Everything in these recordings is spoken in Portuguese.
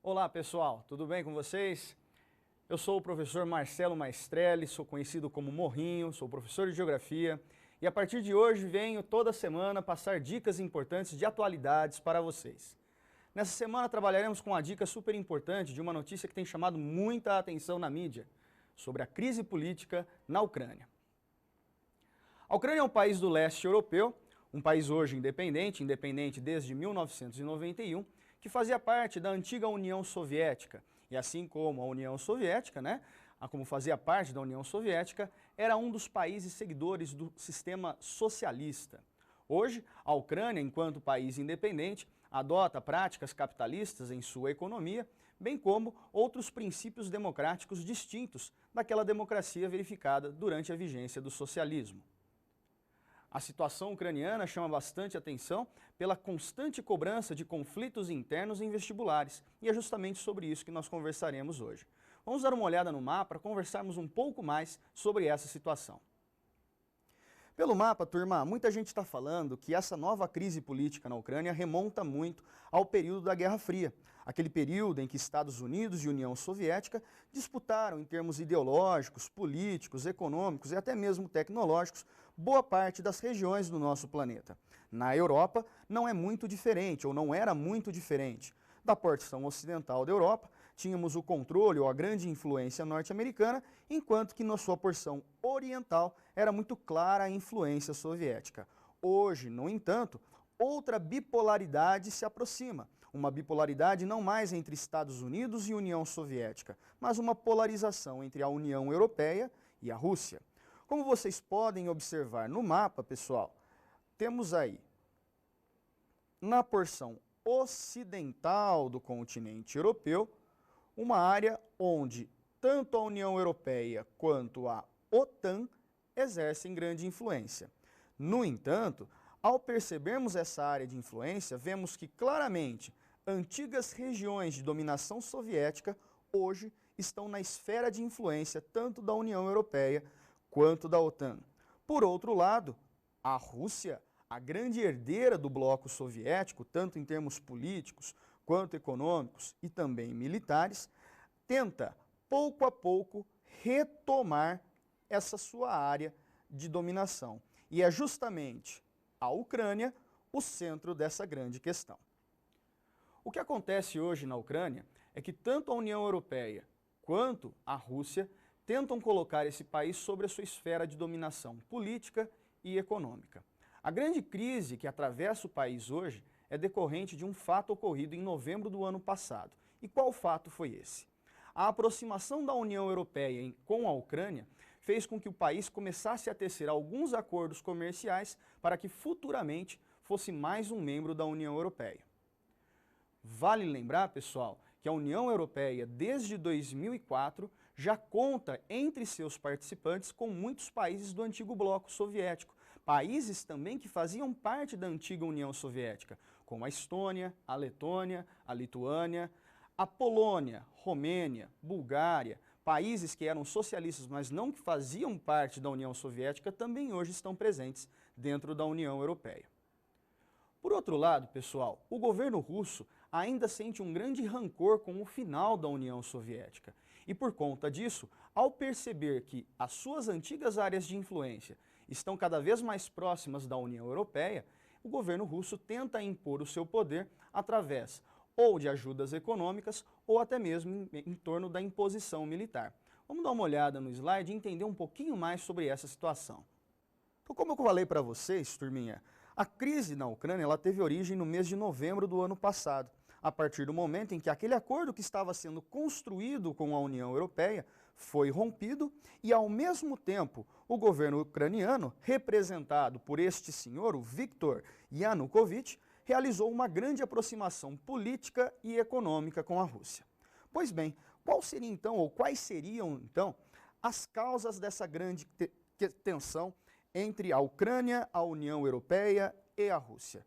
Olá pessoal, tudo bem com vocês? Eu sou o professor Marcelo Maestrelli, sou conhecido como Morrinho, sou professor de Geografia e a partir de hoje venho toda semana passar dicas importantes de atualidades para vocês. Nessa semana trabalharemos com uma dica super importante de uma notícia que tem chamado muita atenção na mídia, sobre a crise política na Ucrânia. A Ucrânia é um país do leste europeu, um país hoje independente desde 1991, que fazia parte da antiga União Soviética. E assim como a União Soviética, como fazia parte da União Soviética, era um dos países seguidores do sistema socialista. Hoje, a Ucrânia, enquanto país independente, adota práticas capitalistas em sua economia, bem como outros princípios democráticos distintos daquela democracia verificada durante a vigência do socialismo. A situação ucraniana chama bastante atenção pela constante cobrança de conflitos internos em vestibulares, e é justamente sobre isso que nós conversaremos hoje. Vamos dar uma olhada no mapa para conversarmos um pouco mais sobre essa situação. Pelo mapa, turma, muita gente está falando que essa nova crise política na Ucrânia remonta muito ao período da Guerra Fria, aquele período em que Estados Unidos e União Soviética disputaram em termos ideológicos, políticos, econômicos e até mesmo tecnológicos boa parte das regiões do nosso planeta. Na Europa não é muito diferente, ou não era muito diferente. Da porção ocidental da Europa, tínhamos o controle ou a grande influência norte-americana, enquanto que na sua porção oriental era muito clara a influência soviética. Hoje, no entanto, outra bipolaridade se aproxima. Uma bipolaridade não mais entre Estados Unidos e União Soviética, mas uma polarização entre a União Europeia e a Rússia. Como vocês podem observar no mapa, pessoal, temos aí, na porção ocidental do continente europeu, uma área onde tanto a União Europeia quanto a OTAN exercem grande influência. No entanto, ao percebermos essa área de influência, vemos que claramente antigas regiões de dominação soviética hoje estão na esfera de influência tanto da União Europeia quanto da OTAN. Por outro lado, a Rússia, a grande herdeira do bloco soviético, tanto em termos políticos quanto econômicos e também militares, tenta, pouco a pouco, retomar essa sua área de dominação. E é justamente a Ucrânia o centro dessa grande questão. O que acontece hoje na Ucrânia é que tanto a União Europeia quanto a Rússia tentam colocar esse país sobre a sua esfera de dominação política e econômica. A grande crise que atravessa o país hoje é decorrente de um fato ocorrido em novembro do ano passado. E qual fato foi esse? A aproximação da União Europeia com a Ucrânia fez com que o país começasse a tecer alguns acordos comerciais para que futuramente fosse mais um membro da União Europeia. Vale lembrar, pessoal, que a União Europeia, desde 2004, já conta entre seus participantes com muitos países do antigo bloco soviético, países também que faziam parte da antiga União Soviética, como a Estônia, a Letônia, a Lituânia, a Polônia, Romênia, Bulgária, países que eram socialistas, mas não que faziam parte da União Soviética, também hoje estão presentes dentro da União Europeia. Por outro lado, pessoal, o governo russo ainda sente um grande rancor com o final da União Soviética. E por conta disso, ao perceber que as suas antigas áreas de influência estão cada vez mais próximas da União Europeia, o governo russo tenta impor o seu poder através ou de ajudas econômicas ou até mesmo em torno da imposição militar. Vamos dar uma olhada no slide e entender um pouquinho mais sobre essa situação. Então, como eu falei para vocês, turminha, a crise na Ucrânia ela teve origem no mês de novembro do ano passado, a partir do momento em que aquele acordo que estava sendo construído com a União Europeia foi rompido e, ao mesmo tempo, o governo ucraniano, representado por este senhor, o Viktor Yanukovych, realizou uma grande aproximação política e econômica com a Rússia. Pois bem, quais seriam então as causas dessa grande tensão entre a Ucrânia, a União Europeia e a Rússia?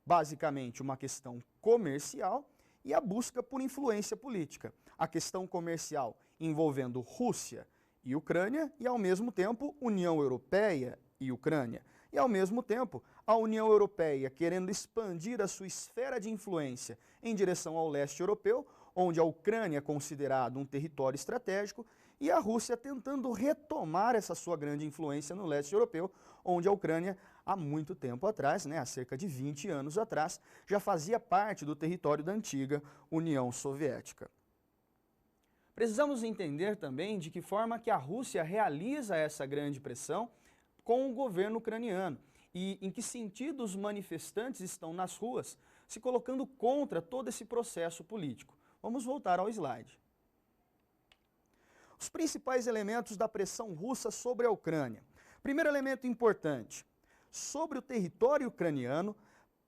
Basicamente uma questão comercial e a busca por influência política, a questão comercial envolvendo Rússia e Ucrânia e, ao mesmo tempo, União Europeia e Ucrânia. E, ao mesmo tempo, a União Europeia querendo expandir a sua esfera de influência em direção ao leste europeu, onde a Ucrânia é considerado um território estratégico, e a Rússia tentando retomar essa sua grande influência no leste europeu, onde a Ucrânia, há muito tempo atrás, há cerca de 20 anos atrás, já fazia parte do território da antiga União Soviética. Precisamos entender também de que forma que a Rússia realiza essa grande pressão com o governo ucraniano e em que sentido os manifestantes estão nas ruas se colocando contra todo esse processo político. Vamos voltar ao slide. Os principais elementos da pressão russa sobre a Ucrânia. Primeiro elemento importante, sobre o território ucraniano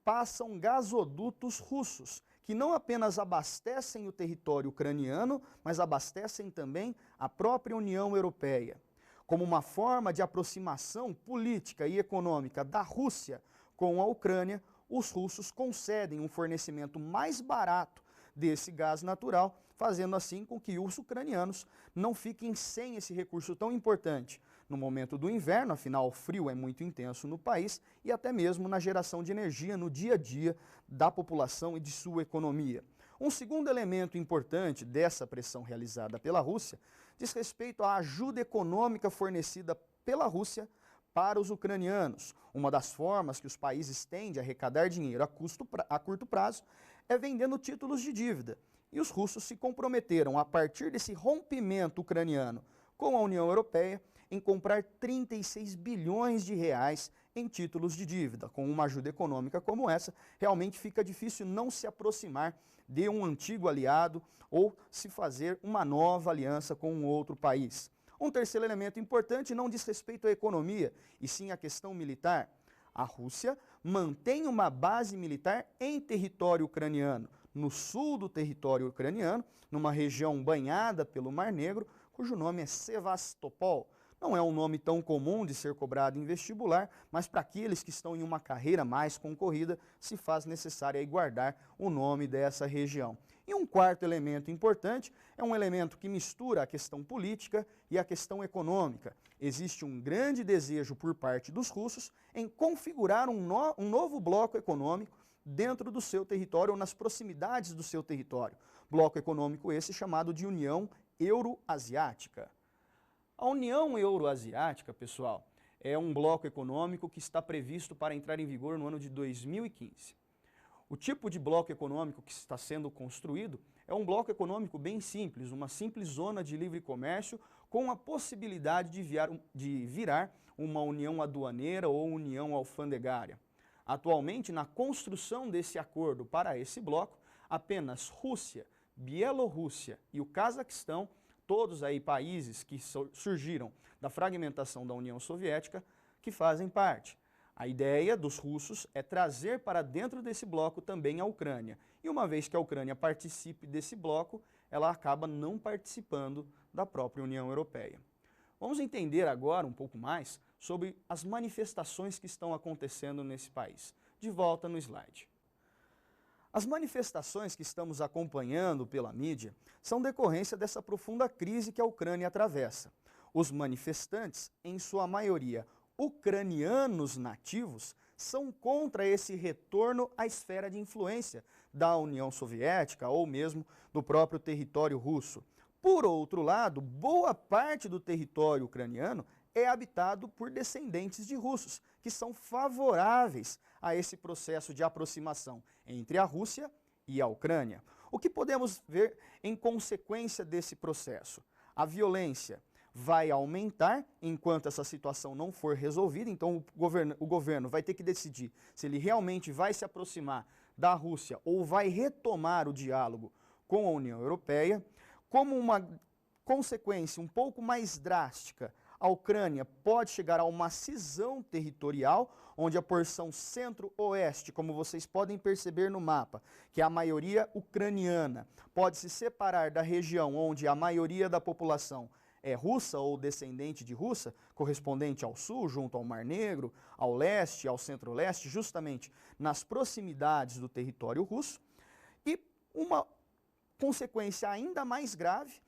passam gasodutos russos, que não apenas abastecem o território ucraniano, mas abastecem também a própria União Europeia. Como uma forma de aproximação política e econômica da Rússia com a Ucrânia, os russos concedem um fornecimento mais barato desse gás natural, fazendo assim com que os ucranianos não fiquem sem esse recurso tão importante no momento do inverno, afinal o frio é muito intenso no país, e até mesmo na geração de energia no dia a dia da população e de sua economia. Um segundo elemento importante dessa pressão realizada pela Rússia diz respeito à ajuda econômica fornecida pela Rússia para os ucranianos. Uma das formas que os países têm de arrecadar dinheiro a curto prazo é vendendo títulos de dívida. E os russos se comprometeram, a partir desse rompimento ucraniano com a União Europeia, em comprar 36 bilhões de reais em títulos de dívida. Com uma ajuda econômica como essa, realmente fica difícil não se aproximar de um antigo aliado ou se fazer uma nova aliança com um outro país. Um terceiro elemento importante não diz respeito à economia, e sim à questão militar. A Rússia mantém uma base militar em território ucraniano, no sul do território ucraniano, numa região banhada pelo Mar Negro, cujo nome é Sevastopol. Não é um nome tão comum de ser cobrado em vestibular, mas para aqueles que estão em uma carreira mais concorrida, se faz necessário aí guardar o nome dessa região. E um quarto elemento importante é um elemento que mistura a questão política e a questão econômica. Existe um grande desejo por parte dos russos em configurar um novo bloco econômico dentro do seu território ou nas proximidades do seu território. Bloco econômico esse chamado de União Euroasiática. A União Euroasiática, pessoal, é um bloco econômico que está previsto para entrar em vigor no ano de 2015. O tipo de bloco econômico que está sendo construído é um bloco econômico bem simples, uma simples zona de livre comércio com a possibilidade de virar uma união aduaneira ou união alfandegária. Atualmente, na construção desse acordo para esse bloco, apenas Rússia, Bielorrússia e o Cazaquistão, todos aí países que surgiram da fragmentação da União Soviética, que fazem parte. A ideia dos russos é trazer para dentro desse bloco também a Ucrânia. E uma vez que a Ucrânia participe desse bloco, ela acaba não participando da própria União Europeia. Vamos entender agora um pouco mais sobre as manifestações que estão acontecendo nesse país. De volta no slide. As manifestações que estamos acompanhando pela mídia são decorrência dessa profunda crise que a Ucrânia atravessa. Os manifestantes, em sua maioria ucranianos nativos, são contra esse retorno à esfera de influência da União Soviética ou mesmo do próprio território russo. Por outro lado, boa parte do território ucraniano é habitado por descendentes de russos, que são favoráveis a esse processo de aproximação entre a Rússia e a Ucrânia. O que podemos ver em consequência desse processo? A violência vai aumentar enquanto essa situação não for resolvida, então o governo vai ter que decidir se ele realmente vai se aproximar da Rússia ou vai retomar o diálogo com a União Europeia. Como uma consequência um pouco mais drástica, a Ucrânia pode chegar a uma cisão territorial, onde a porção centro-oeste, como vocês podem perceber no mapa, que é a maioria ucraniana, pode se separar da região onde a maioria da população é russa ou descendente de russa, correspondente ao sul, junto ao Mar Negro, ao leste, ao centro-leste, justamente nas proximidades do território russo. E Uma consequência ainda mais grave,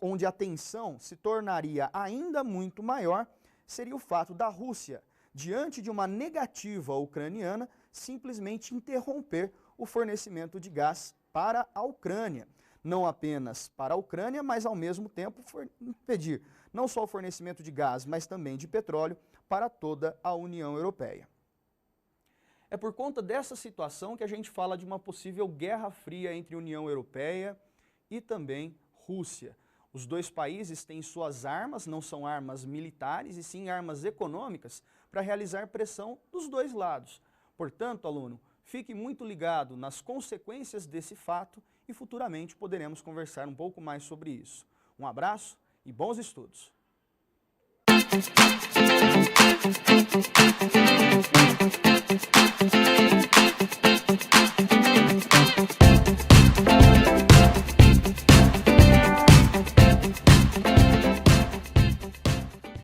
onde a tensão se tornaria ainda muito maior, seria o fato da Rússia, diante de uma negativa ucraniana, simplesmente interromper o fornecimento de gás para a Ucrânia. Não apenas para a Ucrânia, mas ao mesmo tempo impedir não só o fornecimento de gás, mas também de petróleo para toda a União Europeia. É por conta dessa situação que a gente fala de uma possível guerra fria entre União Europeia e também Rússia. Os dois países têm suas armas, não são armas militares, e sim armas econômicas para realizar pressão dos dois lados. Portanto, aluno, fique muito ligado nas consequências desse fato e futuramente poderemos conversar um pouco mais sobre isso. Um abraço e bons estudos!